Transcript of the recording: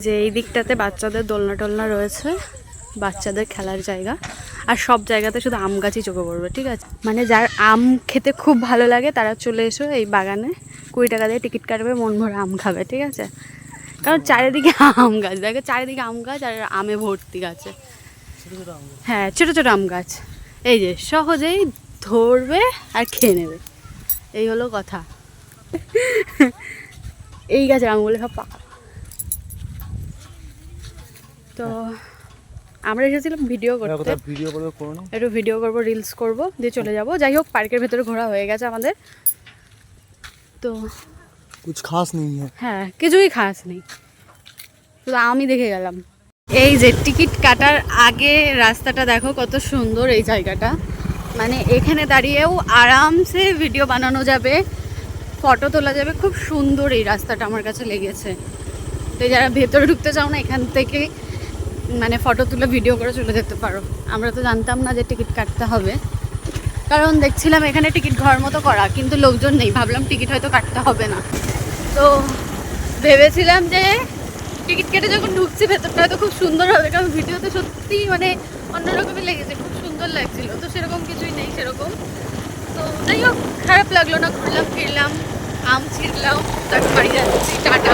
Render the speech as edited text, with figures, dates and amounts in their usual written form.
যে এই দিকটাতে বাচ্চাদের দোলনা টোলনা রয়েছে, বাচ্চাদের খেলার জায়গা। আর সব জায়গাতে শুধু আম গাছই চোখে পড়বে, ঠিক আছে? মানে যার আম খেতে খুব ভালো লাগে তারা চলে এসো এই বাগানে, 20 টাকা দিয়ে টিকিট কাটবে, মন ভরে আম খাবে, ঠিক আছে? কারণ চারিদিকে আম গাছ, দেখো চারিদিকে আম গাছ আর আমে ভর্তি গাছে। হ্যাঁ, ছোটো ছোটো আম গাছ, এই যে সহজেই ধরবে আর খেয়ে নেবে, এই হলো কথা। এই গাছের আমগুলো সব পাকা। তো আমরা এসেছিলাম ভিডিও করতে, একটু ভিডিও করবো, রিলস করবো, দিয়ে চলে যাব। যাই হোক, পার্কের ভেতরে ঘোরা হয়ে গেছে আমাদের। তো कुछ खास नहीं है। হ্যাঁ, কিছুই খাস নেই, শুধু আমি দেখে গেলাম। এই যে টিকিট কাটার আগে রাস্তাটা দেখো কত সুন্দর, এই জায়গাটা মানে এখানে দাঁড়িয়েও আরামসে ভিডিও বানানো যাবে, ফটো তোলা যাবে, খুব সুন্দর এই রাস্তাটা আমার কাছে লেগেছে। তো যারা ভেতরে ঢুকতে চাও না, এখান থেকে মানে ফটো তুলে ভিডিও করে চলে যেতে পারো। আমরা তো জানতাম না যে টিকিট কাটতে হবে, কারণ দেখছিলাম এখানে টিকিট ঘর মতো করা, কিন্তু লোকজন নেই, ভাবলাম টিকিট হয়তো কাটতে হবে না। তো ভেবেছিলাম যে টিকিট কেটে যখন ঢুকছি ভেতরটা হয়তো খুব সুন্দর হবে, কারণ ভিডিওতে সত্যি মানে অন্যরকমই লেগেছে, খুব সুন্দর লাগছিল। তো সেরকম কিছুই নেই সেরকম। তো যাই হোক, খারাপ লাগলো না, ঘুরলাম ফিরলাম, আম ছিঁড়লাম, তারপর বাড়ি যাচ্ছি, টাটা।